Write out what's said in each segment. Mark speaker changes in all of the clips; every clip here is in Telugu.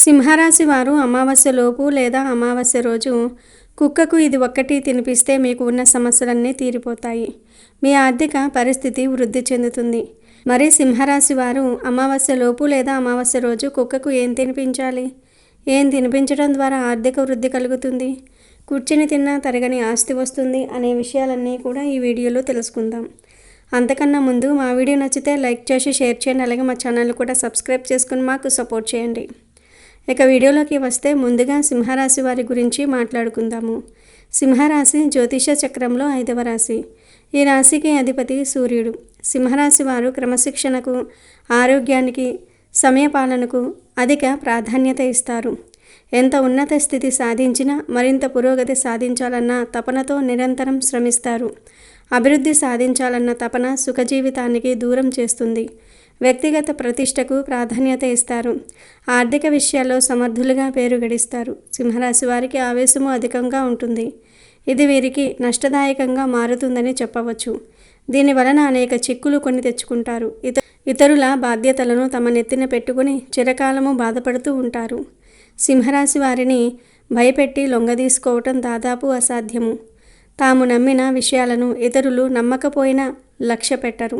Speaker 1: సింహరాశి వారు అమావాస్యలోపు లేదా అమావాస్య రోజు కుక్కకు ఇది ఒక్కటి తినిపిస్తే మీకు ఉన్న సమస్యలన్నీ తీరిపోతాయి. మీ ఆర్థిక పరిస్థితి వృద్ధి చెందుతుంది. మరి సింహరాశి వారు అమావాస్యలోపు లేదా అమావాస్య రోజు కుక్కకు ఏం తినిపించాలి? ఏం తినిపించడం ద్వారా ఆర్థిక వృద్ధి కలుగుతుంది? కూర్చుని తిన్నా తరగని ఆస్తి వస్తుంది అనే విషయాలన్నీ కూడా ఈ వీడియోలో తెలుసుకుందాం. అంతకన్నా ముందు మా వీడియో నచ్చితే లైక్ చేసి షేర్ చేయండి. అలాగే మా ఛానల్ కూడా సబ్స్క్రైబ్ చేసుకుని మాకు సపోర్ట్ చేయండి. ఇక వీడియోలోకి వస్తే ముందుగా సింహరాశి వారి గురించి మాట్లాడుకుందాము. సింహరాశి జ్యోతిష చక్రంలో 5వ రాశి. ఈ రాశికి అధిపతి సూర్యుడు. సింహరాశి వారు క్రమశిక్షణకు, ఆరోగ్యానికి, సమయపాలనకు అధిక ప్రాధాన్యత ఇస్తారు. ఎంత ఉన్నత స్థితి సాధించినా మరింత పురోగతి సాధించాలన్న తపనతో నిరంతరం శ్రమిస్తారు. అభివృద్ధి సాధించాలన్న తపన సుఖజీవితానికి దూరం చేస్తుంది. వ్యక్తిగత ప్రతిష్టకు ప్రాధాన్యత ఇస్తారు. ఆర్థిక విషయాల్లో సమర్థులుగా పేరు గడిస్తారు. సింహరాశి వారికి ఆవేశము అధికంగా ఉంటుంది. ఇది వీరికి నష్టదాయకంగా మారుతుందని చెప్పవచ్చు. దీనివలన అనేక చిక్కులు కొని తెచ్చుకుంటారు. ఇతరుల బాధ్యతలను తమ నెత్తిన పెట్టుకుని చిరకాలము బాధపడుతూ ఉంటారు. సింహరాశి వారిని భయపెట్టి లొంగదీసుకోవటం దాదాపు అసాధ్యము. తాము నమ్మిన విషయాలను ఇతరులు నమ్మకపోయినా లక్ష్య పెట్టరు.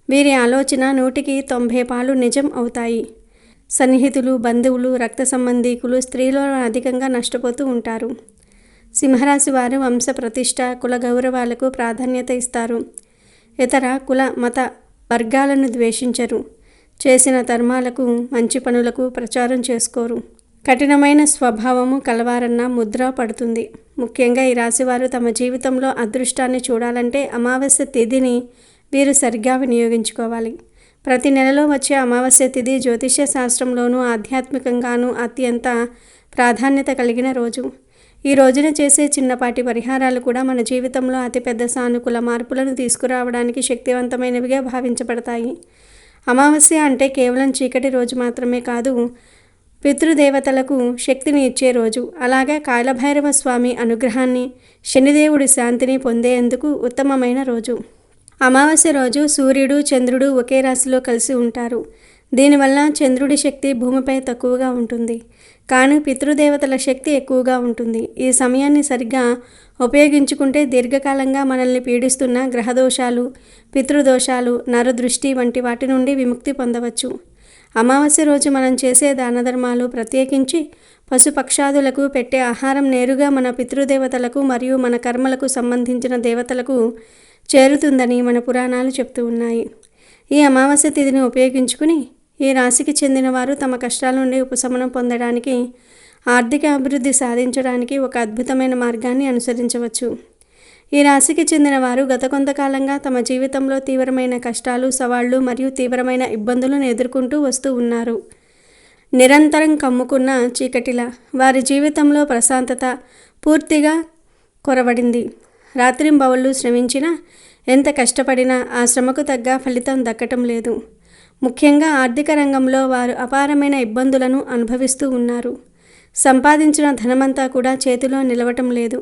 Speaker 1: వీరి ఆలోచన 100కి 90 పాలు నిజం అవుతాయి. సన్నిహితులు, బంధువులు, రక్త సంబంధీకులు, స్త్రీలు అధికంగా నష్టపోతూ ఉంటారు. సింహరాశి వారు వంశ ప్రతిష్ట, కుల గౌరవాలకు ప్రాధాన్యత ఇస్తారు. ఇతర కుల మత వర్గాలను ద్వేషించరు. చేసిన ధర్మాలకు, మంచి పనులకు ప్రచారం చేసుకోరు. కఠినమైన స్వభావము కలవారన్న ముద్ర పడుతుంది. ముఖ్యంగా ఈ రాశివారు తమ జీవితంలో అదృష్టాన్ని చూడాలంటే అమావాస్య తిథిని వీరు సరిగ్గా వినియోగించుకోవాలి. ప్రతి నెలలో వచ్చే అమావాస్య తిథి జ్యోతిష్య శాస్త్రంలోనూ ఆధ్యాత్మికంగానూ అత్యంత ప్రాధాన్యత కలిగిన రోజు. ఈ రోజున చేసే చిన్నపాటి పరిహారాలు కూడా మన జీవితంలో అతిపెద్ద సానుకూల మార్పులను తీసుకురావడానికి శక్తివంతమైనవిగా భావించబడతాయి. అమావాస్య అంటే కేవలం చీకటి రోజు మాత్రమే కాదు, పితృదేవతలకు శక్తిని ఇచ్చే రోజు. అలాగే కాలభైరవ స్వామి అనుగ్రహాన్ని, శనిదేవుడి శాంతిని పొందేందుకు ఉత్తమమైన రోజు. అమావాస్య రోజు సూర్యుడు, చంద్రుడు ఒకే రాశిలో కలిసి ఉంటారు. దీనివల్ల చంద్రుడి శక్తి భూమిపై తక్కువగా ఉంటుంది, కానీ పితృదేవతల శక్తి ఎక్కువగా ఉంటుంది. ఈ సమయాన్ని సరిగ్గా ఉపయోగించుకుంటే దీర్ఘకాలంగా మనల్ని పీడిస్తున్న గ్రహదోషాలు, పితృదోషాలు, నరదృష్టి వంటి వాటి నుండి విముక్తి పొందవచ్చు. అమావాస్య రోజు మనం చేసే దానధర్మాలు, ప్రత్యేకించి పశుపక్షాదులకు పెట్టే ఆహారం నేరుగా మన పితృదేవతలకు మరియు మన కర్మలకు సంబంధించిన దేవతలకు చేరుతుందని మన పురాణాలు చెప్తూ ఉన్నాయి. ఈ అమావాస్య తిథిని ఉపయోగించుకుని ఈ రాశికి చెందిన వారు తమ కష్టాల నుండి ఉపశమనం పొందడానికి, ఆర్థిక అభివృద్ధి సాధించడానికి ఒక అద్భుతమైన మార్గాన్ని అనుసరించవచ్చు. ఈ రాశికి చెందిన వారు గత కొంతకాలంగా తమ జీవితంలో తీవ్రమైన కష్టాలు, సవాళ్లు మరియు తీవ్రమైన ఇబ్బందులను ఎదుర్కొంటూ వస్తూ ఉన్నారు. నిరంతరం కమ్ముకున్న చీకటిలా వారి జీవితంలో ప్రశాంతత పూర్తిగా కొరవడింది. రాత్రింబవళ్ళు శ్రమించినా, ఎంత కష్టపడినా ఆ శ్రమకు తగ్గ ఫలితం దక్కటం లేదు. ముఖ్యంగా ఆర్థిక రంగంలో వారు అపారమైన ఇబ్బందులను అనుభవిస్తూ ఉన్నారు. సంపాదించిన ధనమంతా కూడా చేతిలో నిలవటం లేదు.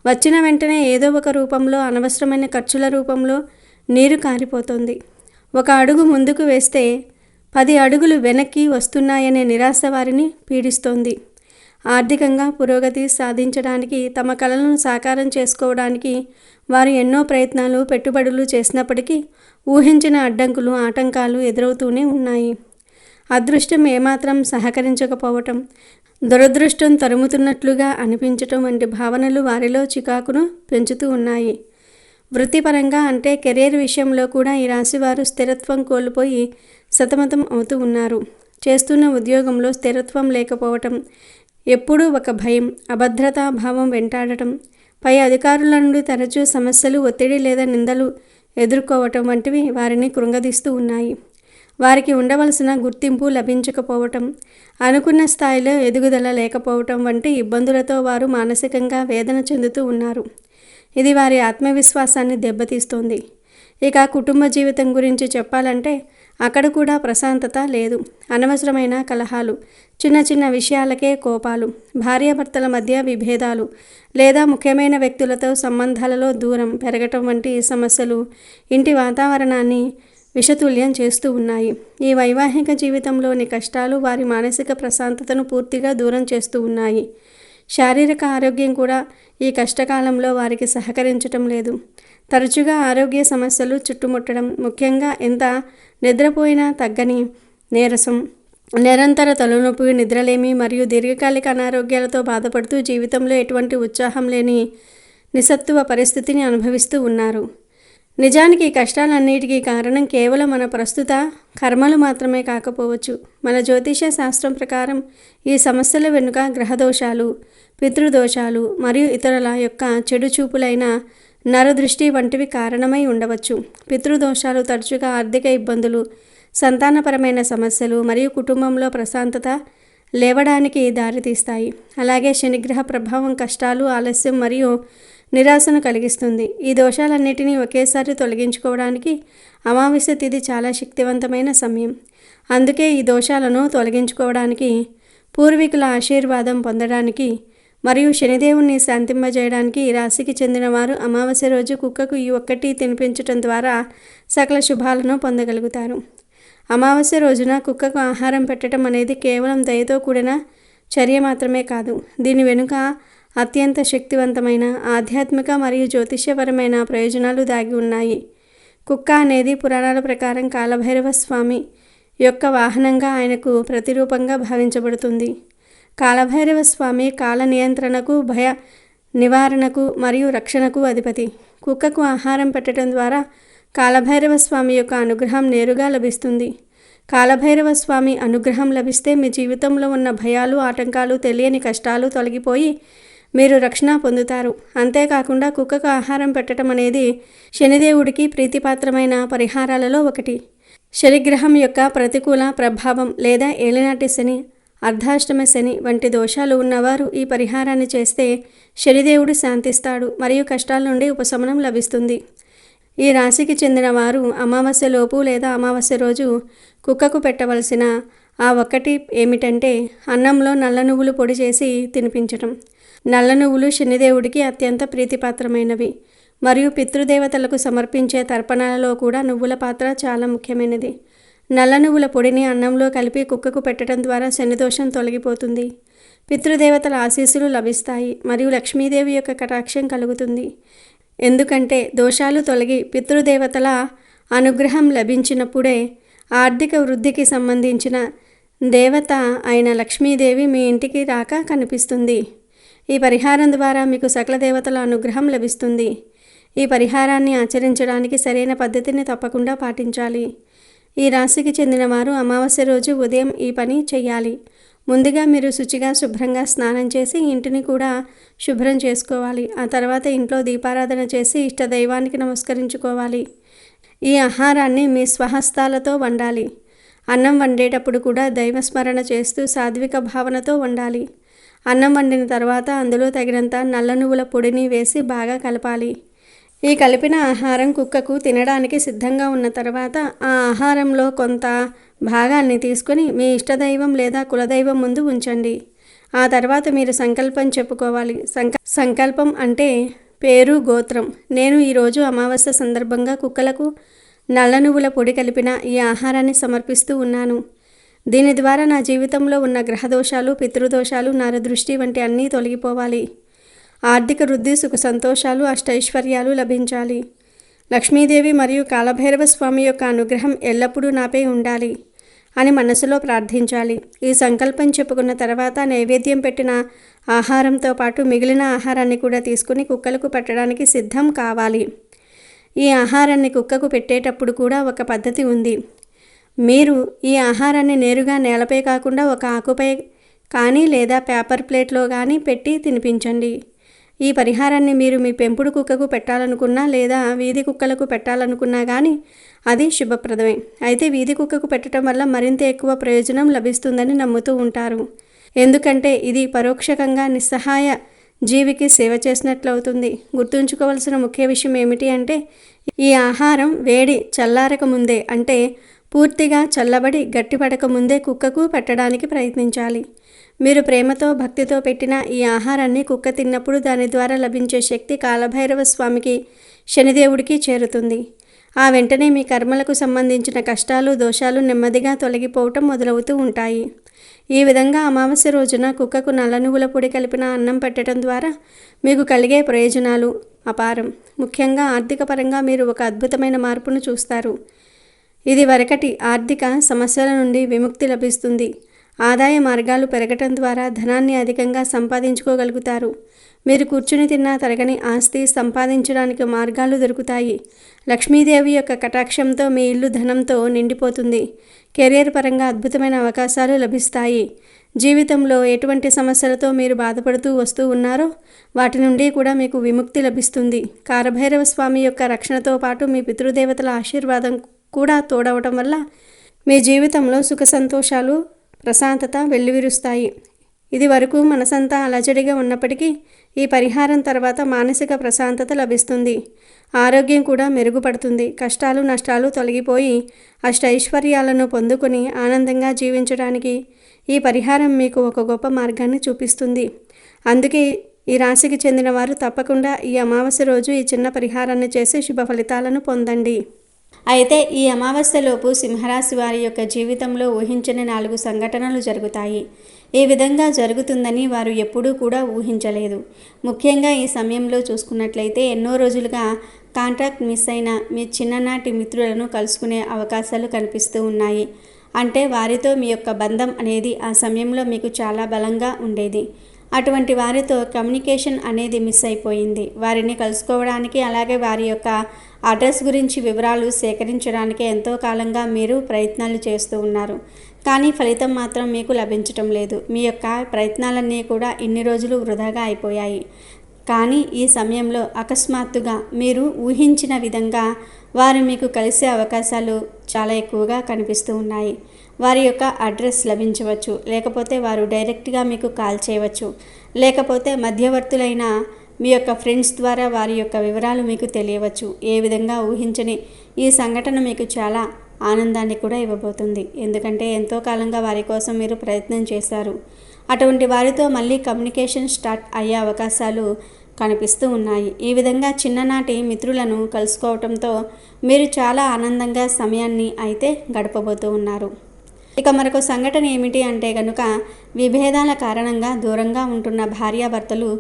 Speaker 1: వచ్చిన వెంటనే ఏదో ఒక రూపంలో, అనవసరమైన ఖర్చుల రూపంలో నీరు కారిపోతుంది. ఒక అడుగు ముందుకు వేస్తే 10 అడుగులు వెనక్కి వస్తున్నాయనే నిరాశ వారిని పీడిస్తోంది. ఆర్థికంగా పురోగతి సాధించడానికి, తమ కలలను సాకారం చేసుకోవడానికి వారు ఎన్నో ప్రయత్నాలు, పెట్టుబడులు చేసినప్పటికీ ఊహించిన అడ్డంకులు, ఆటంకాలు ఎదురవుతూనే ఉన్నాయి. అదృష్టం ఏమాత్రం సహకరించకపోవటం, దురదృష్టం తరుముతున్నట్లుగా అనిపించటం వంటి భావనలు వారిలో చికాకును పెంచుతూ ఉన్నాయి. వృత్తిపరంగా అంటే కెరీర్ విషయంలో కూడా ఈ రాశివారు స్థిరత్వం కోల్పోయి సతమతం అవుతూ ఉన్నారు. చేస్తున్న ఉద్యోగంలో స్థిరత్వం లేకపోవటం, ఎప్పుడూ ఒక భయం, అభద్రతా భావం వెంటాడటం, పై అధికారుల నుండి తరచూ సమస్యలు, ఒత్తిడి లేదా నిందలు ఎదుర్కోవటం వంటివి వారిని కృంగదీస్తూ ఉన్నాయి. వారికి ఉండవలసిన గుర్తింపు లభించకపోవటం, అనుకున్న స్థాయిలో ఎదుగుదల లేకపోవటం వంటి ఇబ్బందులతో వారు మానసికంగా వేదన చెందుతూ ఉన్నారు. ఇది వారి ఆత్మవిశ్వాసాన్ని దెబ్బతీస్తోంది. ఇక కుటుంబ జీవితం గురించి చెప్పాలంటే అక్కడ కూడా ప్రశాంతత లేదు. అనవసరమైన కలహాలు, చిన్న చిన్న విషయాలకే కోపాలు, భార్యాభర్తల మధ్య విభేదాలు లేదా ముఖ్యమైన వ్యక్తులతో సంబంధాలలో దూరం పెరగటం వంటి సమస్యలు ఇంటి వాతావరణాన్ని విషతుల్యం చేస్తూ ఉన్నాయి. ఈ వైవాహిక జీవితంలోని కష్టాలు వారి మానసిక ప్రశాంతతను పూర్తిగా దూరం చేస్తూ ఉన్నాయి. శారీరక ఆరోగ్యం కూడా ఈ కష్టకాలంలో వారికి సహకరించటం లేదు. తరచుగా ఆరోగ్య సమస్యలు చుట్టుముట్టడం, ముఖ్యంగా ఎంత నిద్రపోయినా తగ్గని నీరసం, నిరంతర తలనొప్పి, నిద్రలేమి మరియు దీర్ఘకాలిక అనారోగ్యాలతో బాధపడుతూ జీవితంలో ఎటువంటి ఉత్సాహం లేని నిస్సత్తువ పరిస్థితిని అనుభవిస్తూ ఉన్నారు. నిజానికి ఈ కష్టాలన్నిటికీ కారణం కేవలం మన ప్రస్తుత కర్మలు మాత్రమే కాకపోవచ్చు. మన జ్యోతిష శాస్త్రం ప్రకారం ఈ సమస్యల వెనుక గ్రహదోషాలు, పితృదోషాలు మరియు ఇతరుల యొక్క చెడు చూపులైన నరదృష్టి వంటివి కారణమై ఉండవచ్చు. పితృదోషాలు తరచుగా ఆర్థిక ఇబ్బందులు, సంతానపరమైన సమస్యలు మరియు కుటుంబంలో ప్రశాంతత లేవడానికి దారితీస్తాయి. అలాగే శనిగ్రహ ప్రభావం కష్టాలు, ఆలస్యం మరియు నిరాశను కలిగిస్తుంది. ఈ దోషాలన్నిటినీ ఒకేసారి తొలగించుకోవడానికి అమావాస్య తిథి చాలా శక్తివంతమైన సమయం. అందుకే ఈ దోషాలను తొలగించుకోవడానికి, పూర్వీకుల ఆశీర్వాదం పొందడానికి మరియు శనిదేవుణ్ణి శాంతింపజేయడానికి ఈ రాశికి చెందిన వారు అమావాస్య రోజు కుక్కకు ఈ ఒక్కటి తినిపించటం ద్వారా సకల శుభాలను పొందగలుగుతారు. అమావాస్య రోజున కుక్కకు ఆహారం పెట్టడం అనేది కేవలం దయతో కూడిన చర్య మాత్రమే కాదు. దీని వెనుక అత్యంత శక్తివంతమైన ఆధ్యాత్మిక మరియు జ్యోతిష్యపరమైన ప్రయోజనాలు దాగి ఉన్నాయి. కుక్క అనేది పురాణాల ప్రకారం కాలభైరవ స్వామి యొక్క వాహనంగా, ఆయనకు ప్రతిరూపంగా భావించబడుతుంది. కాలభైరవ స్వామి కాల నియంత్రణకు, భయ నివారణకు మరియు రక్షణకు అధిపతి. కుక్కకు ఆహారం పెట్టడం ద్వారా కాలభైరవ స్వామి యొక్క అనుగ్రహం నేరుగా లభిస్తుంది. కాలభైరవ స్వామి అనుగ్రహం లభిస్తే మీ జీవితంలో ఉన్న భయాలు, ఆటంకాలు, తెలియని కష్టాలు తొలగిపోయి మీరు రక్షణ పొందుతారు. అంతేకాకుండా కుక్కకు ఆహారం పెట్టడం అనేది శనిదేవుడికి ప్రీతిపాత్రమైన పరిహారాలలో ఒకటి. శనిగ్రహం యొక్క ప్రతికూల ప్రభావం లేదా ఏలినాటి శని, అర్ధాష్టమ శని వంటి దోషాలు ఉన్నవారు ఈ పరిహారాన్ని చేస్తే శనిదేవుడు శాంతిస్తాడు మరియు కష్టాల నుండి ఉపశమనం లభిస్తుంది. ఈ రాశికి చెందిన వారు అమావాస్యలోపు లేదా అమావాస్య రోజు కుక్కకు పెట్టవలసిన ఆ ఒక్కటి ఏమిటంటే అన్నంలో నల్ల నువ్వులు పొడి చేసి తినిపించటం. నల్ల నువ్వులు శనిదేవుడికి అత్యంత ప్రీతిపాత్రమైనవి మరియు పితృదేవతలకు సమర్పించే తర్పణాలలో కూడా నువ్వుల పాత్ర చాలా ముఖ్యమైనది. నల్ల నువ్వుల పొడిని అన్నంలో కలిపి కుక్కకు పెట్టడం ద్వారా శనిదోషం తొలగిపోతుంది, పితృదేవతల ఆశీస్సులు లభిస్తాయి మరియు లక్ష్మీదేవి యొక్క కటాక్షం కలుగుతుంది. ఎందుకంటే దోషాలు తొలగి పితృదేవతల అనుగ్రహం లభించినప్పుడే ఆర్థిక వృద్ధికి సంబంధించిన దేవత అయిన లక్ష్మీదేవి మీ ఇంటికి రాక కనిపిస్తుంది. ఈ పరిహారం ద్వారా మీకు సకల దేవతల అనుగ్రహం లభిస్తుంది. ఈ పరిహారాన్ని ఆచరించడానికి సరైన పద్ధతిని తప్పకుండా పాటించాలి. ఈ రాశికి చెందిన వారు అమావాస్య రోజు ఉదయం ఈ పని చేయాలి. ముందుగా మీరు శుచిగా శుభ్రంగా స్నానం చేసి ఇంటిని కూడా శుభ్రం చేసుకోవాలి. ఆ తర్వాత ఇంట్లో దీపారాధన చేసి ఇష్టదైవానికి నమస్కరించుకోవాలి. ఈ ఆహారాన్ని మీ స్వహస్తాలతో వండాలి. అన్నం వండేటప్పుడు కూడా దైవస్మరణ చేస్తూ సాత్విక భావనతో వండాలి. అన్నం వండిన తర్వాత అందులో తగినంత నల్ల నువ్వుల పొడిని వేసి బాగా కలపాలి. ఈ కలిపిన ఆహారం కుక్కకు తినడానికి సిద్ధంగా ఉన్న తర్వాత ఆ ఆహారంలో కొంత భాగాన్ని తీసుకొని మీ ఇష్టదైవం లేదా కులదైవం ముందు ఉంచండి. ఆ తర్వాత మీరు సంకల్పం చెప్పుకోవాలి. సంకల్పం అంటే పేరు, గోత్రం. నేను ఈరోజు అమావాస్య సందర్భంగా కుక్కలకు నల్ల నువ్వుల పొడి కలిపిన ఈ ఆహారాన్ని సమర్పిస్తూ ఉన్నాను. దీని ద్వారా నా జీవితంలో ఉన్న గ్రహదోషాలు, పితృదోషాలు, నరదృష్టి వంటి అన్నీ తొలగిపోవాలి. ఆర్థిక వృద్ధి, సుఖ సంతోషాలు, అష్టైశ్వర్యాలు లభించాలి. లక్ష్మీదేవి మరియు కాలభైరవ స్వామి యొక్క అనుగ్రహం ఎల్లప్పుడూ నాపై ఉండాలి అని మనసులో ప్రార్థించాలి. ఈ సంకల్పం చెప్పుకున్న తర్వాత నైవేద్యం పెట్టిన ఆహారంతో పాటు మిగిలిన ఆహారాన్ని కూడా తీసుకుని కుక్కలకు పెట్టడానికి సిద్ధం కావాలి. ఈ ఆహారాన్ని కుక్కకు పెట్టేటప్పుడు కూడా ఒక పద్ధతి ఉంది. మీరు ఈ ఆహారాన్ని నేరుగా నేలపై కాకుండా ఒక ఆకుపై కానీ లేదా పేపర్ ప్లేట్లో కానీ పెట్టి తినిపించండి. ఈ పరిహారాన్ని మీరు మీ పెంపుడు కుక్కకు పెట్టాలనుకున్నా లేదా వీధి కుక్కలకు పెట్టాలనుకున్నా కానీ అది శుభప్రదమే. అయితే వీధి కుక్కకు పెట్టడం వల్ల మరింత ఎక్కువ ప్రయోజనం లభిస్తుందని నమ్ముతూ ఉంటారు. ఎందుకంటే ఇది పరోక్షకంగా నిస్సహాయ జీవికి సేవ చేసినట్లవుతుంది. గుర్తుంచుకోవాల్సిన ముఖ్య విషయం ఏమిటి అంటే ఈ ఆహారం వేడి చల్లారక ముందే అంటే పూర్తిగా చల్లబడి గట్టిపడక ముందే కుక్కకు పెట్టడానికి ప్రయత్నించాలి. మీరు ప్రేమతో భక్తితో పెట్టిన ఈ ఆహారాన్ని కుక్క తిన్నప్పుడు దాని ద్వారా లభించే శక్తి కాలభైరవ స్వామికి శనిదేవుడికి చేరుతుంది. ఆ వెంటనే మీ కర్మలకు సంబంధించిన కష్టాలు దోషాలు నెమ్మదిగా తొలగిపోవటం మొదలవుతూ ఉంటాయి. ఈ విధంగా అమావాస్య రోజున కుక్కకు నల్ల నువ్వుల పొడి కలిపిన అన్నం పెట్టడం ద్వారా మీకు కలిగే ప్రయోజనాలు అపారం. ముఖ్యంగా ఆర్థిక పరంగా మీరు ఒక అద్భుతమైన మార్పును చూస్తారు. ఇది వరకటి ఆర్థిక సమస్యల నుండి విముక్తి లభిస్తుంది. ఆదాయ మార్గాలు పెరగటం ద్వారా ధనాన్ని అధికంగా సంపాదించుకోగలుగుతారు. మీరు కూర్చుని తిన్నా తరగని ఆస్తి సంపాదించడానికి మార్గాలు దొరుకుతాయి. లక్ష్మీదేవి యొక్క కటాక్షంతో మీ ఇల్లు ధనంతో నిండిపోతుంది. కెరీర్ పరంగా అద్భుతమైన అవకాశాలు లభిస్తాయి. జీవితంలో ఎటువంటి సమస్యలతో మీరు బాధపడుతూ వస్తూ ఉన్నారో వాటి నుండి కూడా మీకు విముక్తి లభిస్తుంది. కాలభైరవ స్వామి యొక్క రక్షణతో పాటు మీ పితృదేవతల ఆశీర్వాదం కూడా తోడవటం వల్ల మీ జీవితంలో సుఖ సంతోషాలు ప్రశాంతత వెల్లివిరుస్తాయి. ఇది వరకు మనసంతా అలజడిగా ఉన్నప్పటికీ ఈ పరిహారం తర్వాత మానసిక ప్రశాంతత లభిస్తుంది. ఆరోగ్యం కూడా మెరుగుపడుతుంది. కష్టాలు నష్టాలు తొలగిపోయి అష్టైశ్వర్యాలను పొందుకొని ఆనందంగా జీవించడానికి ఈ పరిహారం మీకు ఒక గొప్ప మార్గాన్ని చూపిస్తుంది. అందుకే ఈ రాశికి చెందిన వారు తప్పకుండా ఈ అమావాస్య రోజు ఈ చిన్న పరిహారాన్ని చేసి శుభ ఫలితాలను పొందండి. అయితే ఈ అమావాస్యలోపు సింహరాశి వారి యొక్క జీవితంలో ఊహించని 4 సంఘటనలు జరుగుతాయి. ఈ విధంగా జరుగుతుందని వారు ఎప్పుడూ కూడా ఊహించలేదు. ముఖ్యంగా ఈ సమయంలో చూసుకున్నట్లయితే ఎన్నో రోజులుగా కాంట్రాక్ట్ మిస్ అయిన మీ చిన్ననాటి మిత్రులను కలుసుకునే అవకాశాలు కనిపిస్తూ ఉన్నాయి. అంటే వారితో మీ యొక్క బంధం అనేది ఆ సమయంలో మీకు చాలా బలంగా ఉండేది. అటువంటి వారితో కమ్యూనికేషన్ అనేది మిస్ అయిపోయింది. వారిని కలుసుకోవడానికి అలాగే వారి యొక్క అడ్రస్ గురించి వివరాలు సేకరించడానికి ఎంతో కాలంగా మీరు ప్రయత్నాలు చేస్తూ ఉన్నారు. కానీ ఫలితం మాత్రం మీకు లభించటం లేదు. మీ యొక్క ప్రయత్నాలన్నీ కూడా ఇన్ని రోజులు వృధాగా అయిపోయాయి. కానీ ఈ సమయంలో అకస్మాత్తుగా మీరు ఊహించిన విధంగా వారు మీకు కలిసే అవకాశాలు చాలా ఎక్కువగా కనిపిస్తూ ఉన్నాయి. వారి యొక్క అడ్రస్ లభించవచ్చు, లేకపోతే వారు డైరెక్ట్గా మీకు కాల్ చేయవచ్చు, లేకపోతే మధ్యవర్తులైన మీ యొక్క ఫ్రెండ్స్ ద్వారా వారి యొక్క వివరాలు మీకు తెలియవచ్చు. ఏ విధంగా ఊహించని ఈ సంఘటన మీకు చాలా ఆనందాన్ని కూడా ఇవ్వబోతుంది. ఎందుకంటే ఎంతో కాలంగా వారి కోసం మీరు ప్రయత్నం చేశారు. అటువంటి వారితో మళ్ళీ కమ్యూనికేషన్ స్టార్ట్ అయ్యే అవకాశాలు కనిపిస్తూ ఉన్నాయి. ఈ విధంగా చిన్ననాటి మిత్రులను కలుసుకోవటంతో మీరు చాలా ఆనందంగా సమయాన్ని అయితే గడపబోతూ ఉన్నారు. ఇక మరొక సంఘటన ఏమిటి అంటే కనుక విభేదాల కారణంగా దూరంగా ఉంటున్న భార్యాభర్తలు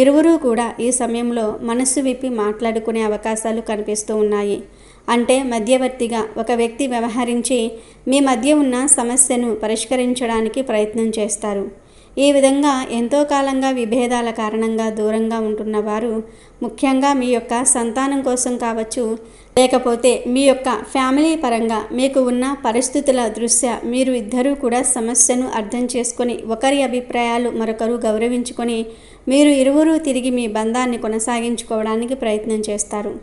Speaker 1: ఇరువురూ కూడా ఈ సమయంలో మనస్సు విప్పి మాట్లాడుకునే అవకాశాలు కనిపిస్తూ ఉన్నాయి. అంటే మధ్యవర్తిగా ఒక వ్యక్తి వ్యవహరించి మీ మధ్య ఉన్న సమస్యను పరిష్కరించడానికి ప్రయత్నం చేస్తారు. ఈ విధంగా ఎంతో కాలంగా విభేదాల కారణంగా దూరంగా ఉంటున్న వారు ముఖ్యంగా మీ యొక్క సంతానం కోసం కావచ్చు, లేకపోతే మీ యొక్క ఫ్యామిలీ పరంగా మీకు ఉన్న పరిస్థితుల దృష్ట్యా మీరు ఇద్దరూ కూడా సమస్యను అర్థం చేసుకొని ఒకరి అభిప్రాయాలు మరొకరు గౌరవించుకొని మీరు ఇరువురు తిరిగి మీ బంధాన్ని కొనసాగించుకోవడానికి ప్రయత్నం చేస్తారు.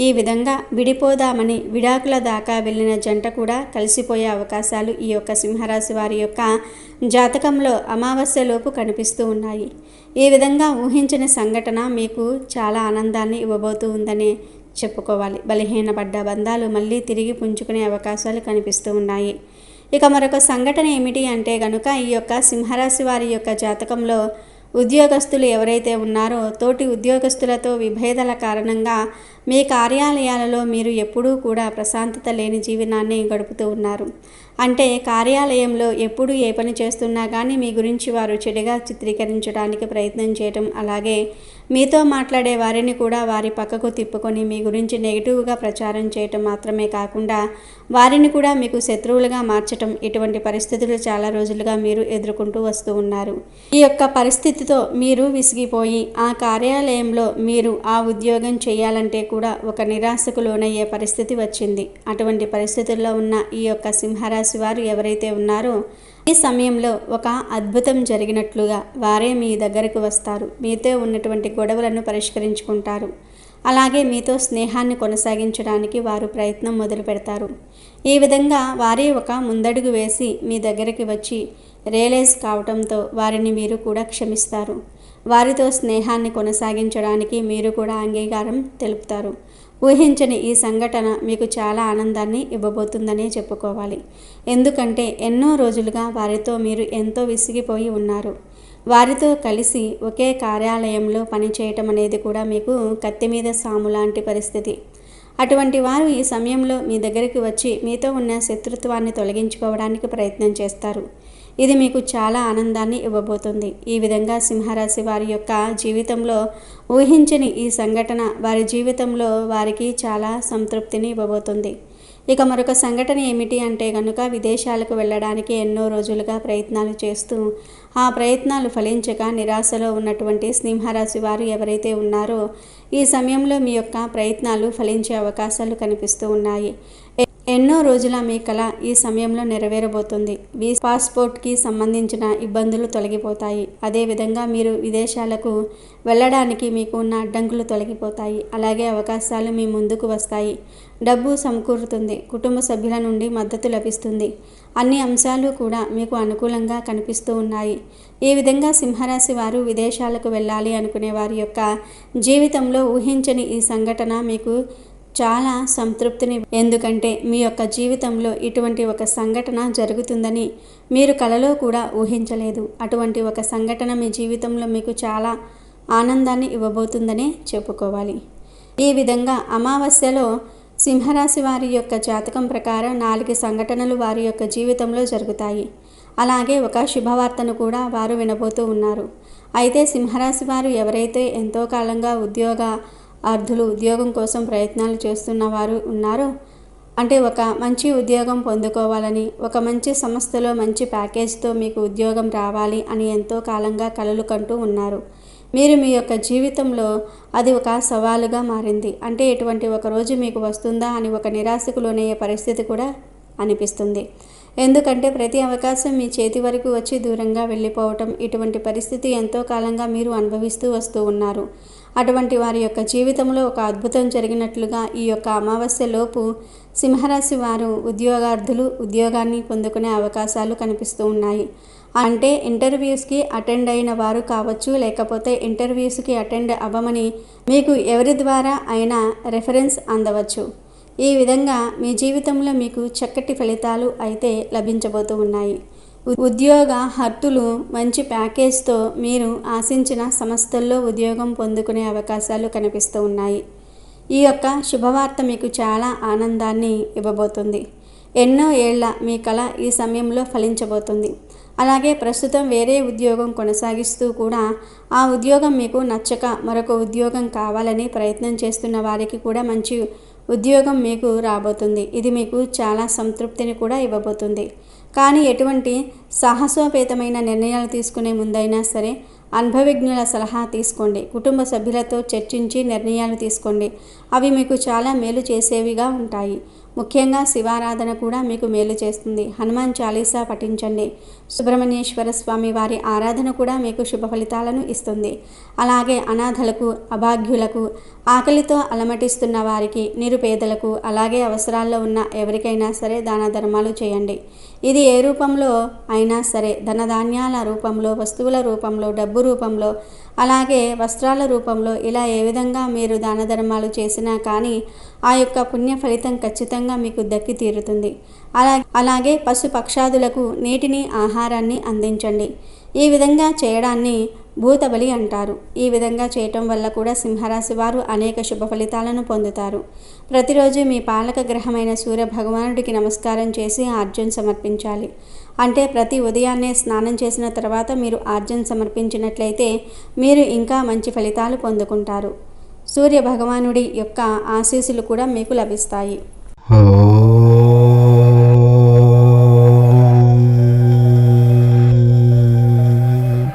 Speaker 1: ఈ విధంగా విడిపోదామని విడాకుల దాకా వెళ్ళిన జంట కూడా కలిసిపోయే అవకాశాలు ఈ యొక్క సింహరాశి వారి యొక్క జాతకంలో అమావాస్యలోపు కనిపిస్తూ ఉన్నాయి. ఈ విధంగా ఊహించిన సంఘటన మీకు చాలా ఆనందాన్ని ఇవ్వబోతూ ఉందని చెప్పుకోవాలి. బలహీనపడ్డ బంధాలు మళ్ళీ తిరిగి పుంజుకునే అవకాశాలు కనిపిస్తూ ఉన్నాయి. ఇక మరొక సంఘటన ఏమిటి అంటే కనుక ఈ యొక్క సింహరాశి వారి యొక్క జాతకంలో ఉద్యోగస్తులు ఎవరైతే ఉన్నారో తోటి ఉద్యోగస్తులతో విభేదాల కారణంగా మీ కార్యాలయాలలో మీరు ఎప్పుడూ కూడా ప్రశాంతత లేని జీవనాన్ని గడుపుతూ ఉన్నారు. అంటే కార్యాలయంలో ఎప్పుడు ఏ పని చేస్తున్నా కానీ మీ గురించి వారు చెడుగా చిత్రీకరించడానికి ప్రయత్నం చేయటం, అలాగే మీతో మాట్లాడే వారిని కూడా వారి పక్కకు తిప్పుకొని మీ గురించి నెగిటివ్గా ప్రచారం చేయటం మాత్రమే కాకుండా వారిని కూడా మీకు శత్రువులుగా మార్చటం, ఇటువంటి పరిస్థితులు చాలా రోజులుగా మీరు ఎదుర్కొంటూ వస్తూ ఉన్నారు. ఈ యొక్క పరిస్థితితో మీరు విసిగిపోయి ఆ కార్యాలయంలో మీరు ఆ ఉద్యోగం చేయాలంటే కూడా ఒక నిరాశకు లోనయ్యే పరిస్థితి వచ్చింది. అటువంటి పరిస్థితుల్లో ఉన్న ఈ యొక్క సింహరాశి వారు ఎవరైతే ఉన్నారో ఈ సమయంలో ఒక అద్భుతం జరిగినట్లుగా వారే మీ దగ్గరకు వస్తారు. మీతో ఉన్నటువంటి గొడవలను పరిష్కరించుకుంటారు. అలాగే మీతో స్నేహాన్ని కొనసాగించడానికి వారు ప్రయత్నం మొదలు పెడతారు. ఈ విధంగా వారే ఒక ముందడుగు వేసి మీ దగ్గరికి వచ్చి రియలైజ్ కావడంతో వారిని మీరు కూడా క్షమిస్తారు. వారితో స్నేహాన్ని కొనసాగించడానికి మీరు కూడా అంగీకారం తెలుపుతారు. ఊహించని ఈ సంఘటన మీకు చాలా ఆనందాన్ని ఇవ్వబోతుందనే చెప్పుకోవాలి. ఎందుకంటే ఎన్నో రోజులుగా వారితో మీరు ఎంతో విసిగిపోయి ఉన్నారు. వారితో కలిసి ఒకే కార్యాలయంలో పనిచేయటం అనేది కూడా మీకు కత్తి మీద సాము లాంటి పరిస్థితి. అటువంటి వారు ఈ సమయంలో మీ దగ్గరికి వచ్చి మీతో ఉన్న శత్రుత్వాన్ని తొలగించుకోవడానికి ప్రయత్నం చేస్తారు. ఇది మీకు చాలా ఆనందాన్ని ఇవ్వబోతుంది. ఈ విధంగా సింహరాశి వారి యొక్క జీవితంలో ఊహించని ఈ సంఘటన వారి జీవితంలో వారికి చాలా సంతృప్తిని ఇవ్వబోతుంది. ఇక మరొక సంఘటన ఏమిటి అంటే కనుక, విదేశాలకు వెళ్ళడానికి ఎన్నో రోజులుగా ప్రయత్నాలు చేస్తూ ఆ ప్రయత్నాలు ఫలించక నిరాశలో ఉన్నటువంటి సింహరాశి వారు ఎవరైతే ఉన్నారో ఈ సమయంలో మీ యొక్క ప్రయత్నాలు ఫలించే అవకాశాలు కనిపిస్తూ ఉన్నాయి. ఎన్నో రోజుల మీ కళ ఈ సమయంలో నెరవేరబోతుంది. పాస్పోర్ట్కి సంబంధించిన ఇబ్బందులు తొలగిపోతాయి. అదేవిధంగా మీరు విదేశాలకు వెళ్ళడానికి మీకు ఉన్న అడ్డంకులు తొలగిపోతాయి. అలాగే అవకాశాలు మీ ముందుకు వస్తాయి. డబ్బు సమకూరుతుంది. కుటుంబ సభ్యుల నుండి మద్దతు లభిస్తుంది. అన్ని అంశాలు కూడా మీకు అనుకూలంగా కనిపిస్తూ ఉన్నాయి. ఈ విధంగా సింహరాశి వారు విదేశాలకు వెళ్ళాలి అనుకునే వారి యొక్క జీవితంలో ఊహించని ఈ సంఘటన మీకు చాలా సంతృప్తిని, ఎందుకంటే మీ యొక్క జీవితంలో ఇటువంటి ఒక సంఘటన జరుగుతుందని మీరు కలలో కూడా ఊహించలేదు. అటువంటి ఒక సంఘటన మీ జీవితంలో మీకు చాలా ఆనందాన్ని ఇవ్వబోతుందనే చెప్పుకోవాలి. ఈ విధంగా అమావాస్యలో సింహరాశి వారి యొక్క జాతకం ప్రకారం 4 సంఘటనలు వారి యొక్క జీవితంలో జరుగుతాయి. అలాగే ఒక శుభవార్తను కూడా వారు వినబోతూ ఉన్నారు. అయితే సింహరాశి వారు ఎవరైతే ఎంతో కాలంగా ఉద్యోగం కోసం ప్రయత్నాలు చేస్తున్న వారు ఉన్నారో, అంటే ఒక మంచి ఉద్యోగం పొందుకోవాలని, ఒక మంచి సంస్థలో మంచి ప్యాకేజ్తో మీకు ఉద్యోగం రావాలి అని ఎంతో కాలంగా కలలు కంటూ ఉన్నారు. మీరు మీ యొక్క జీవితంలో అది ఒక సవాలుగా మారింది. అంటే ఇటువంటి ఒక రోజు మీకు వస్తుందా అని ఒక నిరాశకు లోనయ్యే పరిస్థితి కూడా అనిపిస్తుంది. ఎందుకంటే ప్రతి అవకాశం మీ చేతి వరకు వచ్చి దూరంగా వెళ్ళిపోవటం, ఇటువంటి పరిస్థితి ఎంతో కాలంగా మీరు అనుభవిస్తూ వస్తూ ఉన్నారు. అటువంటి వారి యొక్క జీవితంలో ఒక అద్భుతం జరిగినట్లుగా ఈ యొక్క అమావాస్య లోపు సింహరాశి వారు ఉద్యోగార్థులు ఉద్యోగాన్ని పొందుకునే అవకాశాలు కనిపిస్తూ ఉన్నాయి. అంటే ఇంటర్వ్యూస్కి అటెండ్ అయిన వారు కావచ్చు, లేకపోతే ఇంటర్వ్యూస్కి అటెండ్ అవ్వమని మీకు ఎవరి ద్వారా అయినా రెఫరెన్స్ అందవచ్చు. ఈ విధంగా మీ జీవితంలో మీకు చక్కటి ఫలితాలు అయితే లభించబోతూ ఉన్నాయి. ఉద్యోగార్థులు మంచి ప్యాకేజ్తో మీరు ఆశించిన సంస్థల్లో ఉద్యోగం పొందుకునే అవకాశాలు కనిపిస్తూ ఉన్నాయి. ఈ యొక్క శుభవార్త మీకు చాలా ఆనందాన్ని ఇవ్వబోతుంది. ఎన్నో ఏళ్ల మీ కళ ఈ సమయంలో ఫలించబోతుంది. అలాగే ప్రస్తుతం వేరే ఉద్యోగం కొనసాగిస్తూ కూడా ఆ ఉద్యోగం మీకు నచ్చక మరొక ఉద్యోగం కావాలని ప్రయత్నం చేస్తున్న వారికి కూడా మంచి ఉద్యోగం మీకు రాబోతుంది. ఇది మీకు చాలా సంతృప్తిని కూడా ఇవ్వబోతుంది. కానీ ఎటువంటి సాహసోపేతమైన నిర్ణయాలు తీసుకునే ముందైనా సరే అనుభవజ్ఞుల సలహా తీసుకోండి. కుటుంబ సభ్యులతో చర్చించి నిర్ణయాలు తీసుకోండి. అవి మీకు చాలా మేలు చేసేవిగా ఉంటాయి. ముఖ్యంగా శివారాధన కూడా మీకు మేలు చేస్తుంది. హనుమాన్ చాలీసా పఠించండి. సుబ్రహ్మణ్యేశ్వర స్వామి వారి ఆరాధన కూడా మీకు శుభ ఫలితాలను ఇస్తుంది. అలాగే అనాథలకు, అభాగ్యులకు, ఆకలితో అలమటిస్తున్న వారికి, నిరుపేదలకు, అలాగే అవసరాల్లో ఉన్న ఎవరికైనా సరే దాన ధర్మాలు చేయండి. ఇది ఏ రూపంలో అయినా సరే, ధనధాన్యాల రూపంలో, వస్తువుల రూపంలో, డబ్బు రూపంలో, అలాగే వస్త్రాల రూపంలో, ఇలా ఏ విధంగా మీరు దాన ధర్మాలు చేసినా కానీ ఆ యొక్క పుణ్య ఫలితం ఖచ్చితంగా మీకు దక్కి తీరుతుంది. అలాగే పశు పక్షాదులకు నీటిని, ఆహారాన్ని అందించండి. ఈ విధంగా చేయడాన్ని భూతబలి అంటారు. ఈ విధంగా చేయటం వల్ల కూడా సింహరాశి వారు అనేక శుభ ఫలితాలను పొందుతారు. ప్రతిరోజు మీ పాలక గ్రహమైన సూర్య భగవానుడికి నమస్కారం చేసి ఆర్జన్ సమర్పించాలి. అంటే ప్రతి ఉదయాన్నే స్నానం చేసిన తర్వాత మీరు ఆర్జన్ సమర్పించినట్లయితే మీరు ఇంకా మంచి ఫలితాలు పొందుకుంటారు. సూర్య భగవానుడి యొక్క ఆశీస్సులు కూడా మీకు లభిస్తాయి.